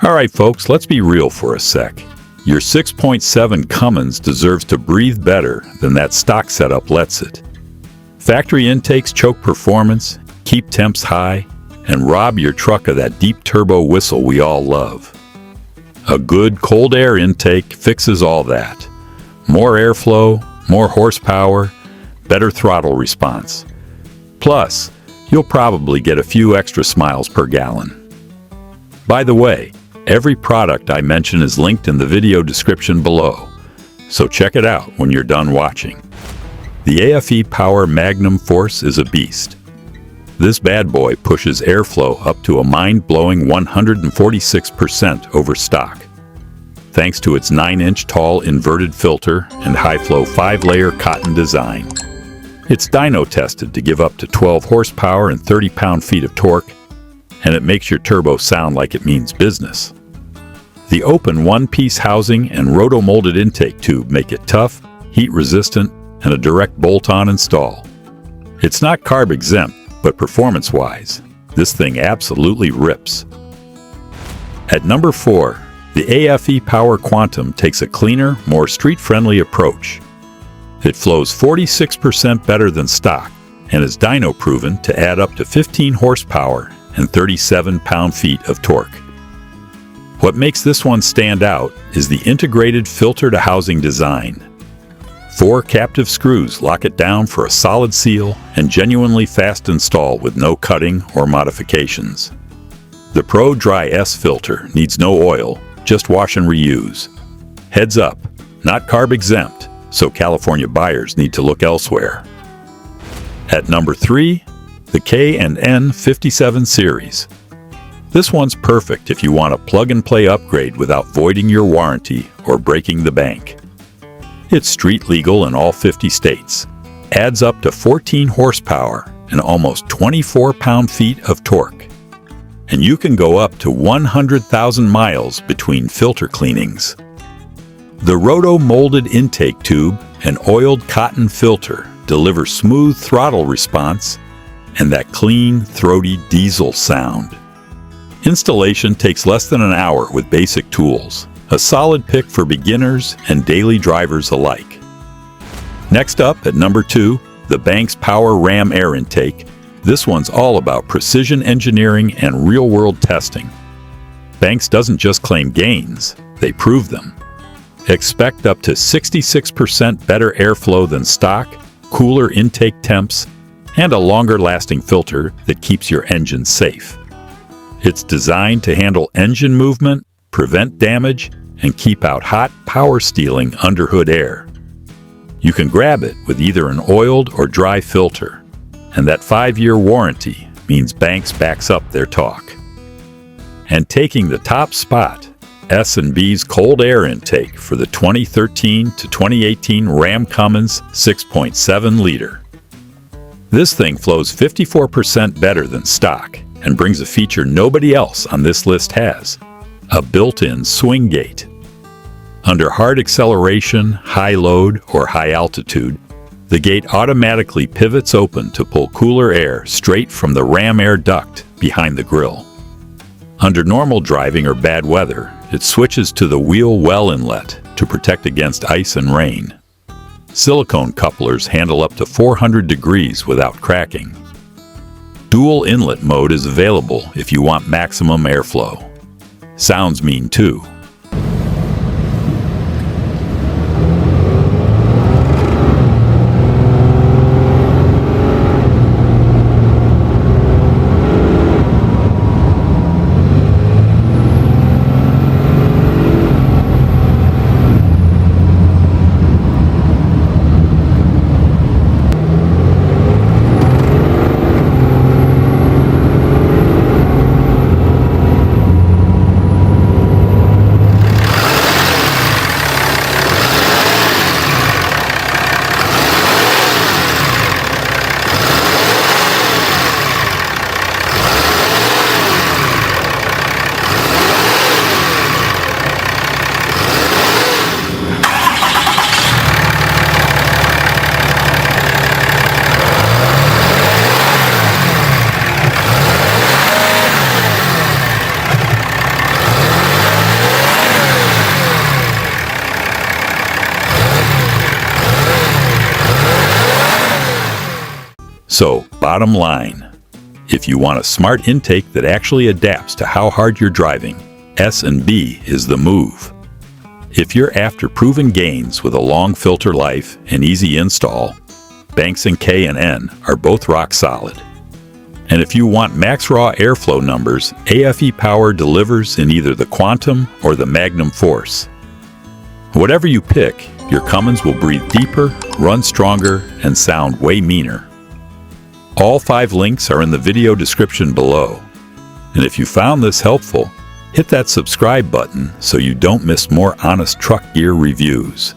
Alright folks, let's be real for a sec. Your 6.7 Cummins deserves to breathe better than that stock setup lets it. Factory intakes choke performance, keep temps high, and rob your truck of that deep turbo whistle we all love. A good cold air intake fixes all that. More airflow, more horsepower, better throttle response. Plus, you'll probably get a few extra smiles per gallon. By the way, every product I mention is linked in the video description below, so check it out when you're done watching. The AFE POWER Magnum Force is a beast. This bad boy pushes airflow up to a mind-blowing 146% over stock, thanks to its 9-inch tall inverted filter and high-flow 5-layer cotton design. It's dyno-tested to give up to 12 horsepower and 30 pound-feet of torque, and it makes your turbo sound like it means business. The open one-piece housing and roto-molded intake tube make it tough, heat-resistant, and a direct bolt-on install. It's not carb-exempt, but performance-wise, this thing absolutely rips. At number 4, the AFE Power Quantum takes a cleaner, more street-friendly approach. It flows 46% better than stock and is dyno-proven to add up to 15 horsepower and 37 pound-feet of torque. What makes this one stand out is the integrated filter-to-housing design. 4 captive screws lock it down for a solid seal and genuinely fast install with no cutting or modifications. The Pro Dry S filter needs no oil, just wash and reuse. Heads up, not carb exempt, so California buyers need to look elsewhere. At number 3, the K&N 57 series. This one's perfect if you want a plug-and-play upgrade without voiding your warranty or breaking the bank. It's street legal in all 50 states, adds up to 14 horsepower and almost 24 pound-feet of torque. And you can go up to 100,000 miles between filter cleanings. The roto-molded intake tube and oiled cotton filter deliver smooth throttle response and that clean, throaty diesel sound. Installation takes less than an hour with basic tools. A solid pick for beginners and daily drivers alike. Next up, at number 2, the Banks Power Ram Air Intake. This one's all about precision engineering and real-world testing. Banks doesn't just claim gains, they prove them. Expect up to 66% better airflow than stock, cooler intake temps, and a longer-lasting filter that keeps your engine safe. It's designed to handle engine movement, prevent damage, and keep out hot, power-stealing underhood air. You can grab it with either an oiled or dry filter, and that 5-year warranty means Banks backs up their talk. And taking the top spot, S&B's cold air intake for the 2013 to 2018 Ram Cummins 6.7 liter. This thing flows 54% better than stock and brings a feature nobody else on this list has: a built-in swing gate. Under hard acceleration, high load, or high altitude, the gate automatically pivots open to pull cooler air straight from the ram air duct behind the grille. Under normal driving or bad weather, it switches to the wheel well inlet to protect against ice and rain. Silicone couplers handle up to 400 degrees without cracking. Dual inlet mode is available if you want maximum airflow. Sounds mean too. So, bottom line, if you want a smart intake that actually adapts to how hard you're driving, S&B is the move. If you're after proven gains with a long filter life and easy install, Banks & K and N are both rock solid. And if you want max raw airflow numbers, AFE Power delivers in either the Quantum or the Magnum Force. Whatever you pick, your Cummins will breathe deeper, run stronger, and sound way meaner. All 5 links are in the video description below. And if you found this helpful, hit that subscribe button so you don't miss more honest truck gear reviews.